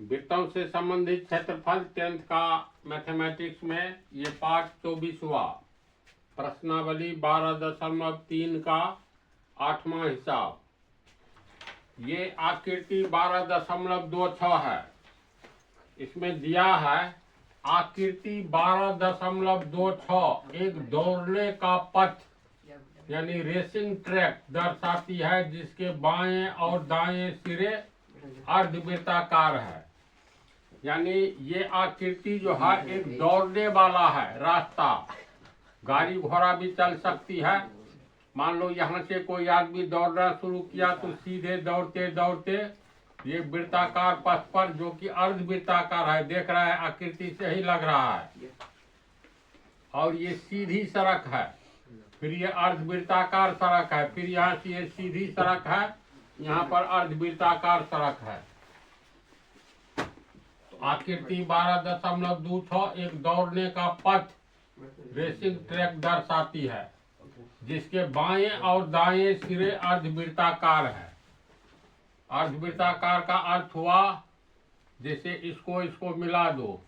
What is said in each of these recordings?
वृत्तों से संबंधित क्षेत्रफल 10th का मैथमेटिक्स में ये पाठ 24 हुआ। प्रश्नावली 12.3 का 8वां हिसाब। ये आकृति 12.26 है। इसमें दिया है आकृति 12.26 एक दौड़ने का पथ यानी रेसिंग ट्रैक दर्शाती है, जिसके बाएं और दाएं सिरे अर्धवृत्ताकार है। यानी ये आकृति जो है एक दौड़ने वाला है रास्ता। गाड़ी घोड़ा भी चल सकती है। मान लो यहाँ से कोई आदमी दौड़ना शुरू किया तो सीधे दौड़ते दौड़ते ये वृत्ताकार पथ पर, जो कि अर्धवृत्ताकार है, देख रहा है आकृति से ही लग रहा है, और ये सीधी सड़क है। फिर ये अर्धवृत्ताकार सड़क है, फिर यहाँ से ये सीधी सड़क है, यहाँ पर अर्धवृत्ताकार सड़क है। तो आकृति 12.26 एक दौड़ने का पथ रेसिंग ट्रैक दर्शाती है, जिसके बाएं और दाएं सिरे अर्धवृत्ताकार है। अर्धवृत्ताकार का अर्थ हुआ जैसे इसको मिला दो,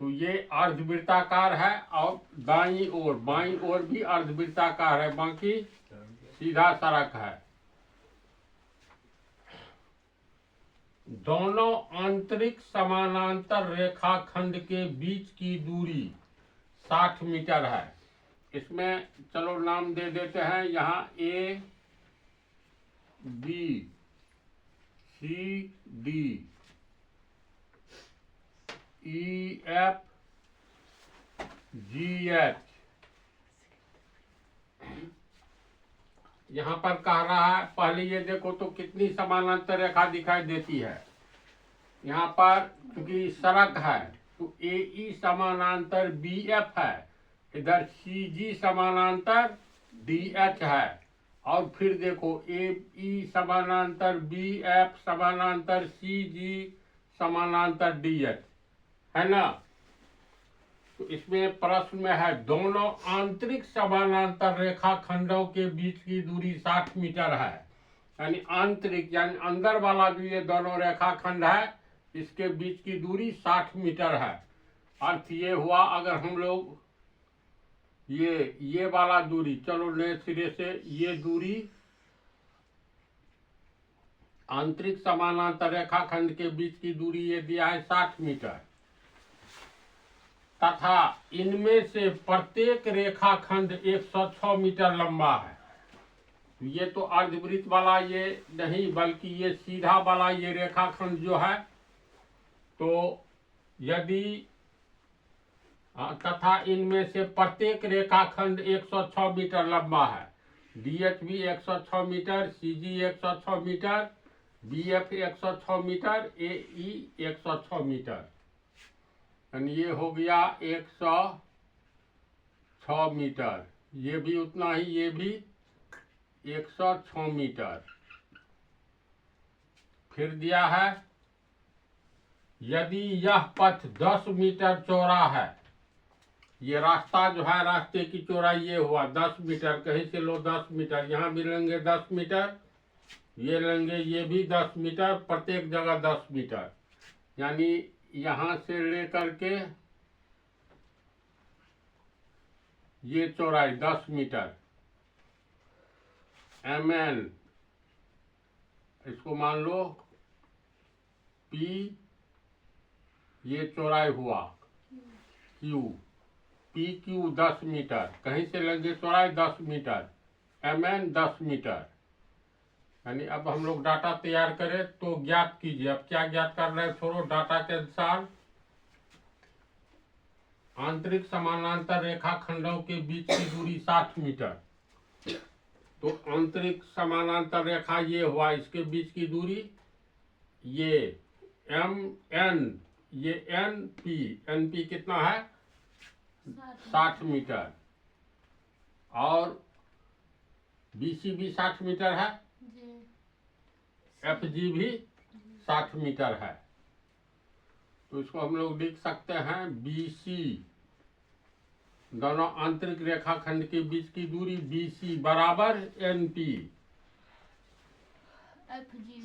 तो ये अर्धवृत्ताकार है और बाईं ओर भी अर्धवृत्ताकार है, बाकी सीधा सड़क है। दोनों आंतरिक समानांतर रेखाखंड के बीच की दूरी 60 मीटर है। इसमें चलो नाम दे देते हैं। यहाँ A, B, C, D, E, F, G, H। यहाँ पर कह रहा है, पहले ये देखो तो कितनी समानांतर रेखा दिखाई देती है। यहाँ पर क्योंकि सड़क है तो AE समानांतर BF है, इधर CG समानांतर DH है, और फिर देखो AE समानांतर BF समानांतर CG समानांतर DH है ना। तो इसमें प्रश्न में है दोनों आंतरिक समानांतर रेखा खंडों के बीच की दूरी 60 मीटर है। यानी आंतरिक यानी अंदर वाला जो ये दोनों रेखा खंड है, इसके बीच की दूरी 60 मीटर है। अर्थ ये हुआ, अगर हम लोग ये वाला दूरी, चलो नए सिरे से ये दूरी आंतरिक समानांतर रेखा खंड के बीच की दूरी ये दिया है 60 मीटर, तथा इनमें से प्रत्येक रेखाखंड 106 मीटर लंबा है। ये तो अर्धवृत्त वाला ये नहीं, बल्कि ये सीधा वाला ये रेखाखंड जो है, तो यदि तथा इनमें से प्रत्येक रेखाखंड 106 मीटर लंबा है। DH भी 106 metre, CG 106 metre, BF 106 metre, AE 106 metre. ये हो गया 106 मीटर। ये भी उतना ही, ये भी 106 मीटर। फिर दिया है यदि यह पथ 10 मीटर चौड़ा है, ये रास्ता जो है, रास्ते की चौड़ाई ये हुआ 10 मीटर, कहीं से लो 10 मीटर, यहाँ भी लेंगे 10 मीटर, ये लेंगे ये भी 10 मीटर, प्रत्येक जगह 10 मीटर। यानी यहाँ से लेकर के ये चौड़ाई 10 मीटर MN, इसको मान लो P, ये चौड़ाई हुआ Q, PQ 10 मीटर, कहीं से लेंगे चौड़ाई 10 मीटर, MN 10 मीटर। यानी अब हम लोग डाटा तैयार करें तो ज्ञात कीजिए। अब क्या ज्ञात कर रहे हैं, छोड़ो, डाटा के अनुसार आंतरिक समानांतर रेखा खंडों के बीच की दूरी 60 मीटर। तो आंतरिक समानांतर रेखा ये हुआ, इसके बीच की दूरी ये MN, ये NP कितना है 60 मीटर, और BC भी 60 मीटर है, FG भी 60 मीटर है। तो इसको हम लोग लिख सकते हैं BC, दोनों आंतरिक रेखाखंड के बीच की दूरी BC बराबर NP FG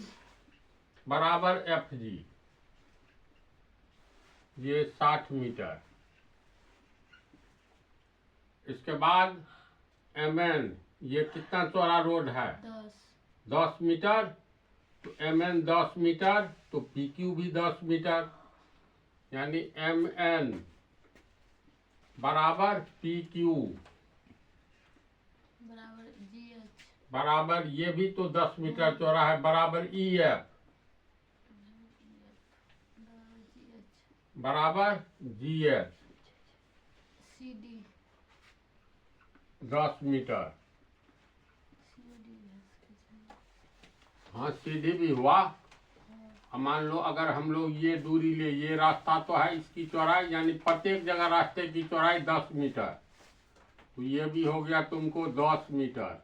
बराबर FG, ये 60 मीटर। इसके बाद MN, ये कितना चौड़ा रोड है? 10 मीटर। तो MN 10 मीटर, तो PQ भी 10 मीटर, यानी MN बराबर PQ बराबर GH बराबर, ये भी तो 10 मीटर चौड़ा है, बराबर EF बराबर GH, CD 10 मीटर। हाँ, सीधी भी हुआ। अब मान लो अगर हम लोग ये दूरी ले, ये रास्ता तो है, इसकी चौड़ाई यानी प्रत्येक जगह रास्ते की चौड़ाई 10 मीटर, तो ये भी हो गया तुमको 10 मीटर।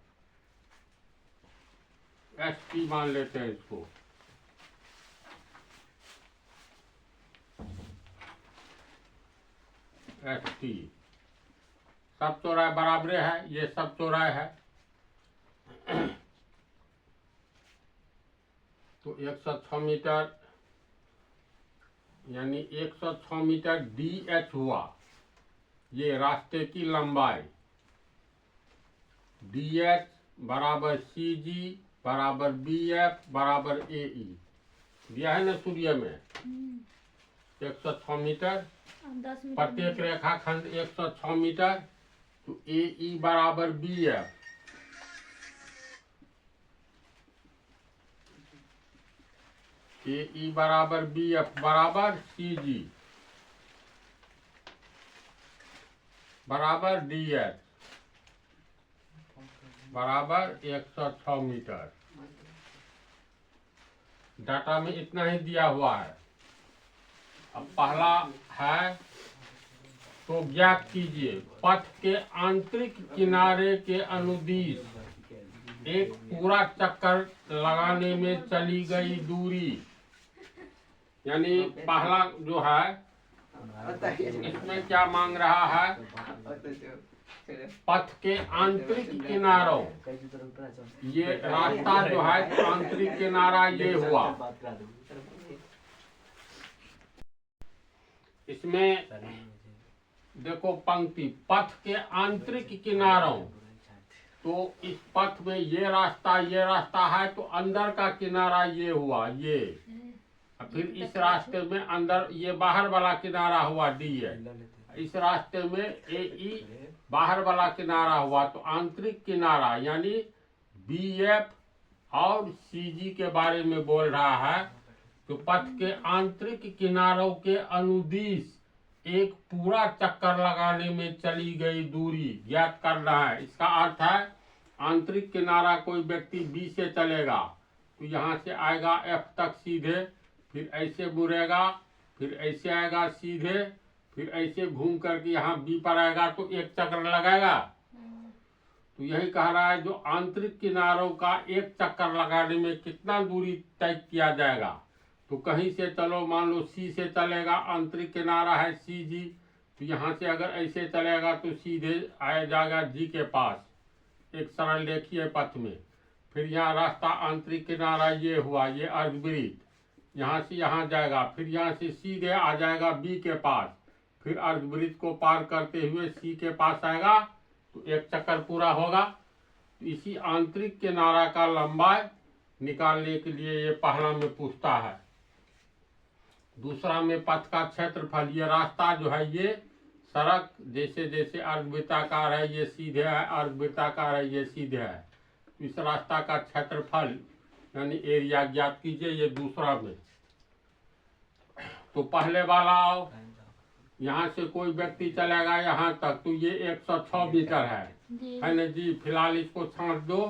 ST मान लेते हैं इसको। ST सब चौड़ाई बराबर है, ये सब चौड़ाई है। तो 106 मीटर, यानी 106 मीटर DH हुआ, ये रास्ते की लंबाई। DH बराबर CG बराबर BF बराबर AE, दिया है ना सूर्य में। 106 मीटर, 10 मीटर प्रत्येक रेखाखंड 106 मीटर, तो AE बराबर BF, AE बराबर BF बराबर CG बराबर DH बराबर 106 मीटर। डाटा में इतना ही दिया हुआ है। अब पहला है, तो ज्ञात कीजिए पथ के आंतरिक किनारे के अनुदिश एक पूरा चक्कर लगाने में चली गई दूरी, यानी पहला जो है इसमें क्या मांग रहा है? पथ के आंतरिक किनारों, ये रास्ता जो है आंतरिक किनारा ये हुआ। इसमें देखो पंक्ति, पथ के आंतरिक किनारों, तो इस पथ में ये रास्ता है, तो अंदर का किनारा ये हुआ, ये। फिर इस रास्ते में अंदर ये बाहर वाला किनारा हुआ DH, इस रास्ते में AE बाहर वाला किनारा हुआ, तो आंतरिक किनारा यानी BF और CG के बारे में बोल रहा है। तो पथ के आंतरिक किनारों के अनुदिश एक पूरा चक्कर लगाने में चली गई दूरी ज्ञात करना है। इसका अर्थ है आंतरिक किनारा कोई व्यक्ति B से चलेगा, तो यहाँ से आएगा F तक सीधे, फिर ऐसे मुड़ेगा, फिर ऐसे आएगा सीधे, फिर ऐसे घूम करके यहाँ B पर आएगा, तो एक चक्कर लगाएगा। तो यही कह रहा है, जो आंतरिक किनारों का एक चक्कर लगाने में कितना दूरी तय किया जाएगा। तो कहीं से चलो, मान लो C से चलेगा, आंतरिक किनारा है CG, तो यहाँ से अगर ऐसे चलेगा तो सीधे आया जाएगा G के पास, एक सरल रेखीय पथ में। फिर यहाँ रास्ता आंतरिक किनारा ये हुआ, ये अर्धवृत्त, यहाँ से यहाँ जाएगा, फिर यहाँ से सीधे आ जाएगा B के पास, फिर अर्धवृत्त को पार करते हुए C के पास आएगा, तो एक चक्कर पूरा होगा। तो इसी आंतरिक किनारा का लंबाई निकालने के लिए ये पहला में पूछता है। दूसरा में पथ का क्षेत्रफल, ये रास्ता जो है ये सड़क जैसे जैसे अर्धवृत्ताकार है ये सीधे है, अर्धवृत्ताकार है ये सीधे है, इस रास्ता का क्षेत्रफल यानी एरिया ज्ञात कीजिए। ये दूसरा में। तो पहले वाला आओ, यहाँ से कोई व्यक्ति चलेगा यहाँ तक, तो ये 106 मीटर है ना जी। फिलहाल इसको छांट दो,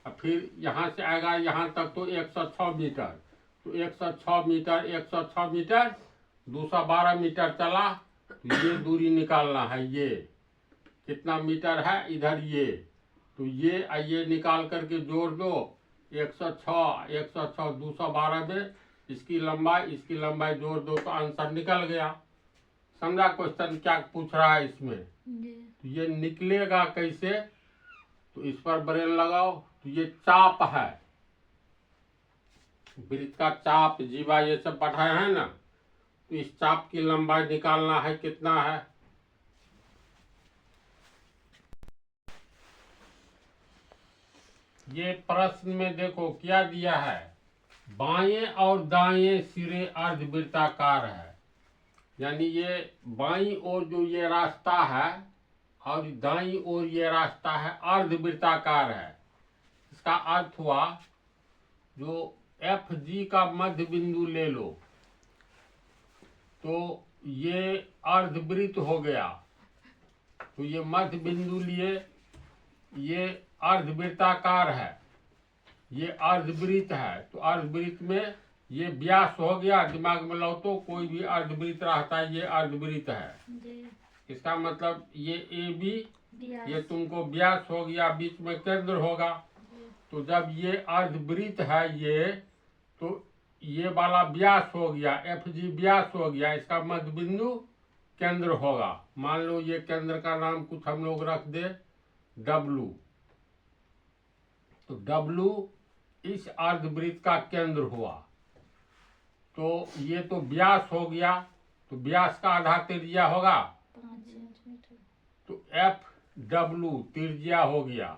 और फिर यहाँ से आएगा यहाँ तक, तो 106 मीटर। तो 106 मीटर 106 मीटर 212 मीटर चला, तो ये दूरी निकालना है। ये कितना मीटर है इधर ये, तो ये निकाल करके जोड़ दो, 106 212 में इसकी लंबाई जोड़ दो तो आंसर निकल गया। समझा क्वेश्चन क्या पूछ रहा है इसमें? जी। तो ये निकलेगा कैसे? तो इस पर ब्रेन लगाओ। तो ये चाप है, वृत्त का चाप, जीवा ये सब पढ़ाए हैं ना। तो इस चाप की लंबाई निकालना है, कितना है? ये प्रश्न में देखो क्या दिया है, बाएं और दाएं सिरे अर्धवृत्ताकार है। यानी ये बाईं ओर जो ये रास्ता है और दाईं ओर ये रास्ता है अर्धवृत्ताकार है। इसका अर्थ हुआ जो एफ जी का मध्य बिंदु ले लो तो ये अर्धवृत्त हो गया। तो ये मध्य बिंदु लिए, ये अर्धवृत्ताकार है, ये अर्धवृत्त है। तो अर्धवृत्त में ये व्यास हो गया। दिमाग में लो तो कोई भी अर्धवृत्त रहता है, ये अर्धवृत्त है। जी। इसका मतलब ये ए बी, व्यास। ये तुमको व्यास हो गया, बीच में केंद्र होगा। तो जब ये अर्धवृत्त है ये, तो ये वाला व्यास हो गया, एफ जी व्यास हो गया। इसका मध्य बिंदु केंद्र होगा। मान लो ये केंद्र का नाम कुछ हम लोग रख दे डब्लू। तो डब्लू इस अर्धवृत्त का केंद्र हुआ। तो ये तो व्यास हो गया, तो व्यास का आधा त्रिज्या होगा। 5 सेंटीमीटर। तो एफ डब्लू त्रिज्या हो गया।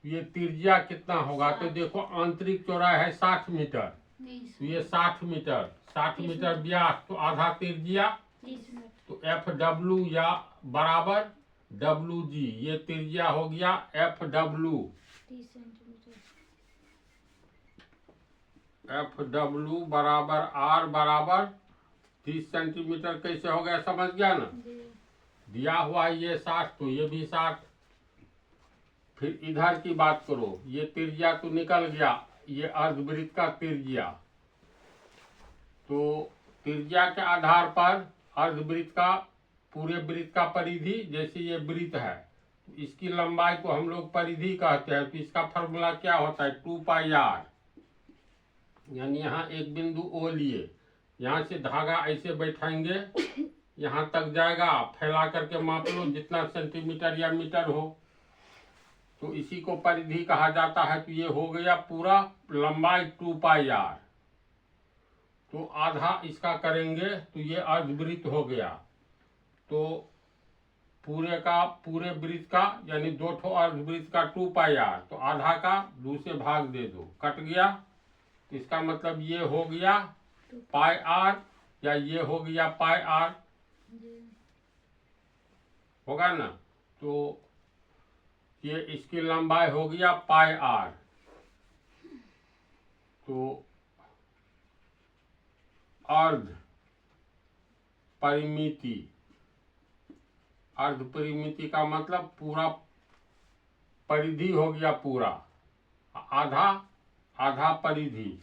ये त्रिज्या कितना होगा? तो देखो आंतरिक चौड़ाई है 60 मीटर। 30 तो ये 60 मीटर, 60 मीटर व्यास, तो आधा त्रिज्या। 30 मीटर। तो एफ डब्लू या बराबर डब्लू जी, ये त्रिज्या हो गया F W. 30 centimetre. F W बराबर आर बराबर 30 सेंटीमीटर। कैसे हो गया, समझ गया ना? जी। दिया हुआ है ये 60, तो ये भी 60। फिर इधर की बात करो, ये त्रिज्या तो निकल गया, ये अर्धवृत्त का त्रिज्या। तो त्रिज्या के आधार पर अर्धवृत्त का, पूरे वृत्त का परिधि, जैसे ये वृत्त है तो इसकी लंबाई को हम लोग परिधि कहते हैं। तो इसका फॉर्मूला क्या होता है? 2 पाई आर। यानी यहाँ एक बिंदु ओ लिए, यहाँ से धागा ऐसे बैठाएंगे, यहाँ तक जाएगा, फैला करके माप लो जितना सेंटीमीटर या मीटर हो। तो इसी को परिधि कहा जाता है। तो ये हो गया पूरा लंबाई 2 पाई आर। तो आधा इसका करेंगे तो ये अर्धवृत्त हो गया। तो पूरे वृत्त का, यानी 2 ठो अर्धवृत्त का 2 पाई आर, तो आधा का 2 से भाग दे दो, कट गया। तो इसका मतलब ये हो गया पाई आर, या ये हो गया पाई आर, होगा ना? तो ये इसकी लंबाई हो गया पाई आर। तो अर्ध परिमिति, अर्ध परिमिति का मतलब पूरा परिधि हो गया पूरा, आधा परिधि,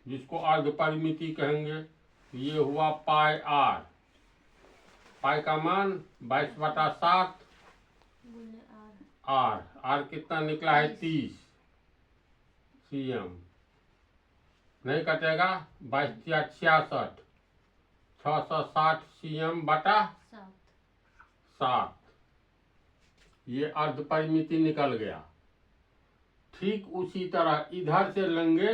जिसको अर्ध परिमिति कहेंगे। ये हुआ पाई आर। पाई का मान 22/7 आर। आर कितना निकला है? 30 cm। नहीं कटेगा, 22 या 66, 660 cm/7। ये अर्ध परिमिति निकल गया। ठीक उसी तरह इधर से लेंगे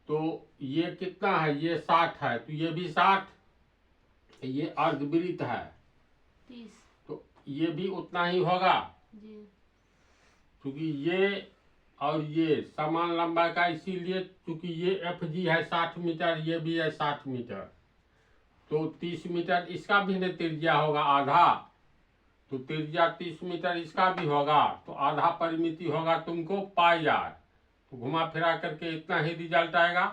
तो ये कितना है? ये 60 है, तो ये भी 60। ये अर्धवृत्त है 30। तो ये भी उतना ही होगा, जी। क्योंकि ये और ये समान लंबाई का, इसीलिए क्योंकि ये एफ जी है 60 मीटर, ये भी है 60 मीटर। तो 30 मीटर इसका भी न त्रिज्या होगा आधा, तो त्रिज्या 30 मीटर इसका भी होगा। तो आधा परिमिति होगा तुमको पाई आर। तो घुमा फिरा करके इतना ही रिजल्ट आएगा।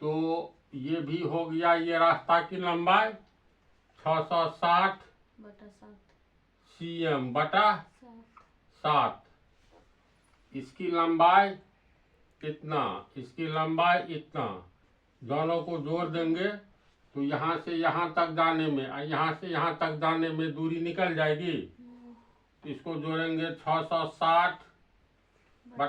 तो ये भी हो गया ये रास्ता की लंबाई 660 cm/7। इसकी लंबाई कितना? इसकी लंबाई इतना। दोनों को जोड़ देंगे तो यहाँ से यहाँ तक जाने में और यहाँ से यहाँ तक जाने में दूरी निकल जाएगी। तो इसको जोड़ेंगे 660/7 +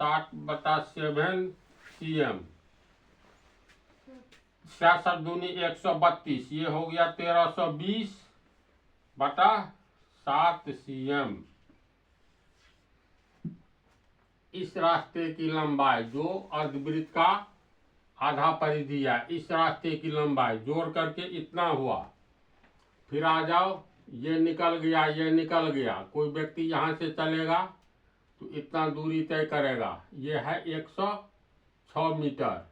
660/7 cm, 66 दूनी 132, ये हो गया 1320 बटा 7 cm। इस रास्ते की लंबाई जो अर्धवृत्त का आधा परिधि है, इस रास्ते की लंबाई जोड़ करके इतना हुआ। फिर आ जाओ, ये निकल गया, ये निकल गया। कोई व्यक्ति यहाँ से चलेगा तो इतना दूरी तय करेगा। ये है 106 मीटर।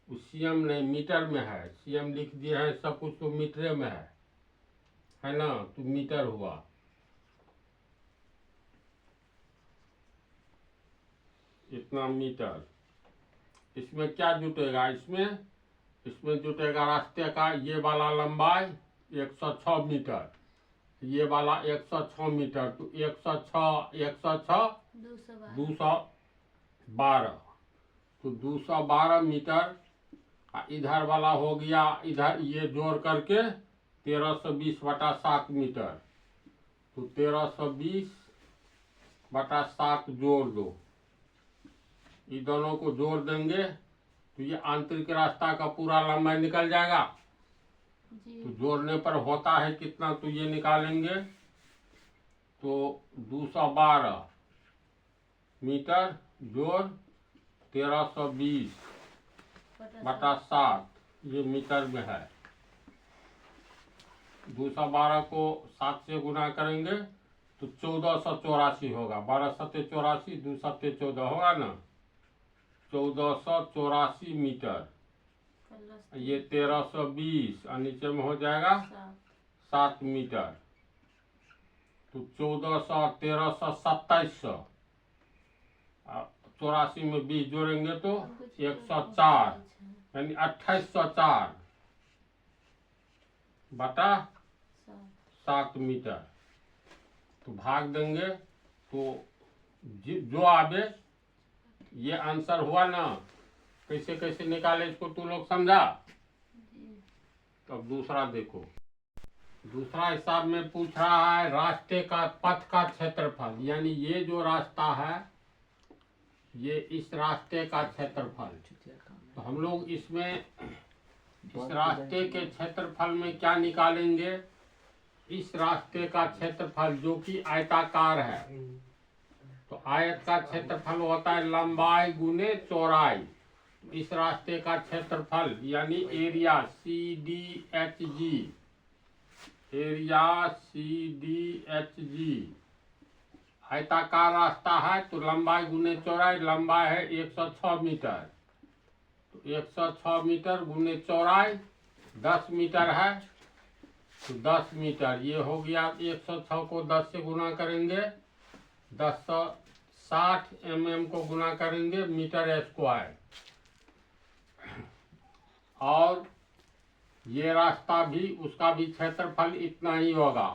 सीएम नहीं, मीटर में है। सीएम लिख दिए हैं, सब कुछ तो मीटर में है ना, तो मीटर हुआ। इतना मीटर। इसमें क्या जुटेगा? इसमें जुटेगा रास्ते का ये वाला लंबाई 106 मीटर, ये वाला 106 मीटर, तो 106 212, तो 212 मीटर। इधर वाला हो गया, इधर ये जोड़ करके 1320 बटा 7 मीटर, तो 1320 बटा 7 जोड़ दो। ये दोनों को जोड़ देंगे तो ये आंतरिक रास्ता का पूरा लंबाई निकल जाएगा। तो जोड़ने पर होता है कितना, तो ये निकालेंगे तो 212 मीटर जोड़ 1320 बटा 7, ये मीटर में है। 212 को 7 से गुना करेंगे तो 1484 होगा। 12 सत्ते 84, 2 सत्ते 14 होगा ना, 1484 मीटर। ये 1320 और नीचे में हो जाएगा 7 मीटर, तो 1400, 1300, 2700, 84 में 20 जोड़ेंगे तो 104, यानी 2804 बटा 7 मीटर। तो भाग देंगे तो जो आवे, ये आंसर हुआ ना। कैसे कैसे निकाले इसको तू लोग समझा? तो अब दूसरा देखो। दूसरा हिसाब में पूछ रहा है रास्ते का पथ का क्षेत्रफल, यानी ये जो रास्ता है, ये इस रास्ते का क्षेत्रफल। तो हम लोग इसमें इस रास्ते के क्षेत्रफल में क्या निकालेंगे? इस रास्ते का क्षेत्रफल जो कि आयताकार है, तो आयत का क्षेत्रफल होता है लंबाई गुने चौड़ाई। इस रास्ते का क्षेत्रफल यानी एरिया CDHG, एरिया CDHG। आयताकार रास्ता है तो लंबाई गुने चौड़ाई, लंबाई है 106 मीटर, तो 106 मीटर गुने चौड़ाई 10 मीटर है, तो 10 मीटर। ये हो गया 106 को 10 से गुना करेंगे, 1060 mm को गुना करेंगे मीटर स्क्वायर। और ये रास्ता भी, उसका भी क्षेत्रफल इतना ही होगा,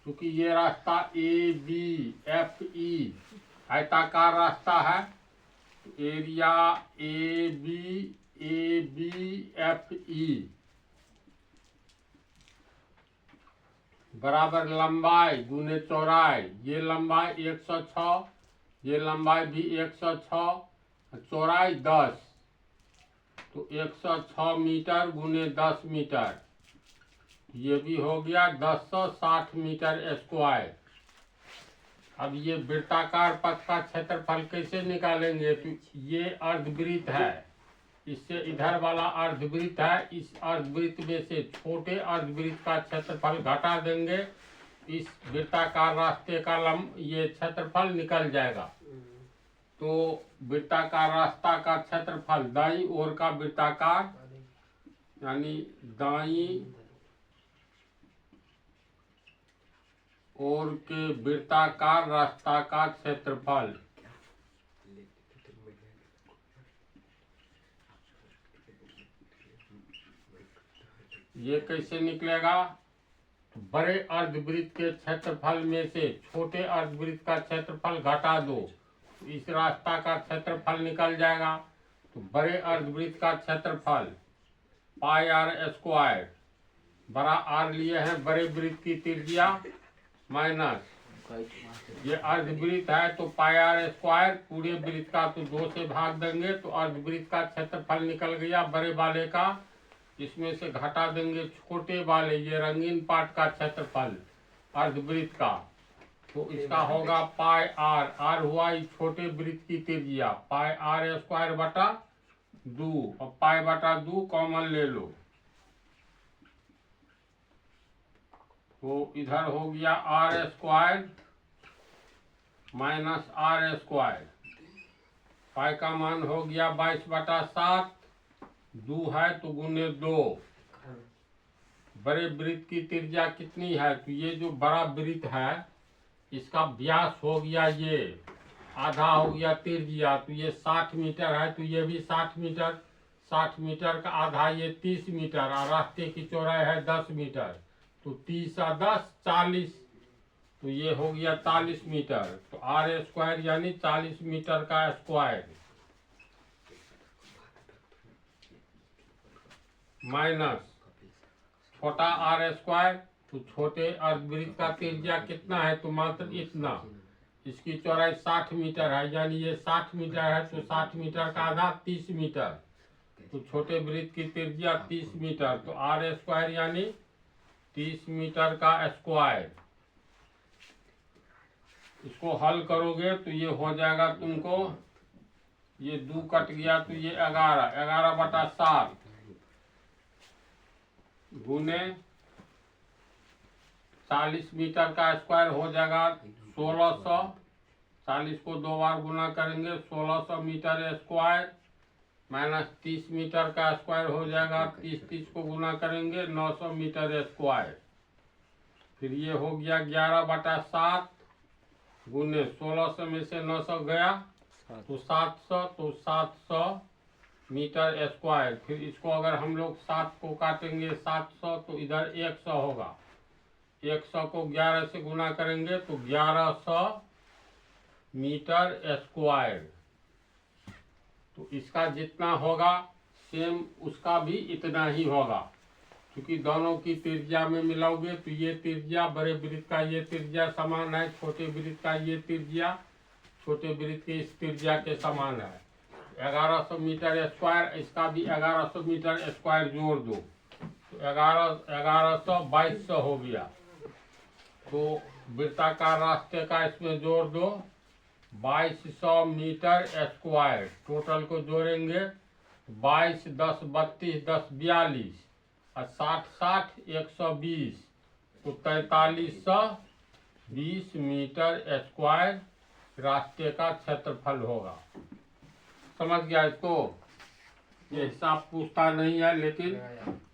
क्योंकि ये रास्ता ABFE आयताकार रास्ता है। तो एरिया ABFE बराबर लंबाई गुने चौड़ाई। ये लंबाई 106, ये लंबाई भी 106, चौड़ाई 10, तो 106 मीटर गुने 10 मीटर, ये भी हो गया 1060 मीटर स्क्वायर। अब ये वृत्ताकार पथ का क्षेत्रफल कैसे निकालेंगे? तो ये अर्धवृत्त है, इससे इधर वाला अर्धवृत्त है, इस अर्धवृत्त में से छोटे अर्धवृत्त का क्षेत्रफल घटा देंगे, इस वृत्ताकार रास्ते का ये क्षेत्रफल निकल जाएगा। तो वृत्ताकार रास्ता का क्षेत्रफल, दाईं ओर का वृत्ताकार यानी दाईं ओर के वृत्ताकार रास्ता का क्षेत्रफल, ये कैसे निकलेगा? बड़े अर्धवृत्त के क्षेत्रफल में से छोटे अर्धवृत्त का क्षेत्रफल घटा दो, इस रास्ता का क्षेत्रफल निकल जाएगा। तो बड़े अर्धवृत्त का क्षेत्रफल पाई r स्क्वायर, बड़ा R लिए हैं बड़े वृत्त की त्रिज्या, माइनस ये अर्धवृत्त है तो पाई आर स्क्वायर, पूरे वृत्त का तो 2 से भाग देंगे तो अर्धवृत्त का क्षेत्रफल निकल गया बड़े वाले का, इसमें से घटा देंगे छोटे वाले ये रंगीन पार्ट का क्षेत्रफल अर्धवृत्त का, तो इसका होगा पाई आर, आर हुआ इस छोटे वृत्त की त्रिज्या, पाई आर स्क्वायर बटा 2, और पाई बटा 2 कॉमन ले लो, तो इधर हो गया r square minus r square, pi का मान हो गया 22/7, 2 है तो गुने 2, बड़े वृत्त की त्रिज्या कितनी है, तो ये जो बड़ा वृत्त है इसका व्यास हो गया ये आधा हो गया त्रिज्या, तो ये 60 मीटर है, तो ये भी 60 मीटर, 60 मीटर का आधा ये 30 मीटर, और रास्ते की चौड़ाई है 10 मीटर, तो 30 और 10 40, तो ये हो गया 40 मीटर, तो आर स्क्वायर यानी 40 मीटर का स्क्वायर माइनस छोटा आर स्क्वायर, तो छोटे अर्धवृत्त का त्रिज्या कितना है, तो मात्र इतना, इसकी चौड़ाई 60 मीटर है, यानी ये 60 मीटर है, तो 60 मीटर का आधा 30 मीटर, तो छोटे वृत्त की त्रिज्या 30 मीटर, तो आर स्क्वायर यानी 30 मीटर का स्क्वायर। इसको हल करोगे तो ये हो जाएगा तुमको, ये 2 कट गया तो ये 11/7 गुने 40 मीटर का स्क्वायर हो जाएगा 1600, 40 को 2 बार गुना करेंगे 1600 मीटर स्क्वायर, माइनस 30 मीटर का स्क्वायर हो जाएगा, 30 को गुना करेंगे 900 मीटर स्क्वायर, फिर ये हो गया 11/7 गुने 1600 में से 900 गया तो 700, तो 700 मीटर स्क्वायर, फिर इसको अगर हम लोग 7 को काटेंगे 700 तो इधर 100 होगा, 100 को 11 से गुना करेंगे तो 1100 मीटर स्क्वायर, तो इसका जितना होगा सेम उसका भी इतना ही होगा, क्योंकि दोनों की त्रिज्या में मिलाओगे तो ये त्रिज्या बड़े वृत्त का ये त्रिज्या समान है, छोटे वृत्त का ये त्रिज्या छोटे वृत्त की इस त्रिज्या के समान है, 1100 मीटर स्क्वायर, इसका भी 1100 मीटर स्क्वायर जोड़ दो तो 1100 2200 हो गया, तो वृत्ताकार रास्ते का इसमें जोड़ दो 2200 मीटर स्क्वायर, टोटल को जोड़ेंगे 22 10 32 10 42 और 60 60 120, तो 4320 मीटर स्क्वायर रास्ते का क्षेत्रफल होगा। समझ गया इसको? ये हिसाब पूछता नहीं है लेकिन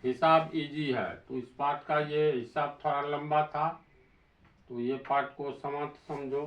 हिसाब इजी है, तो इस पार्ट का ये हिसाब थोड़ा लंबा था, तो ये पार्ट को समाप्त समझो।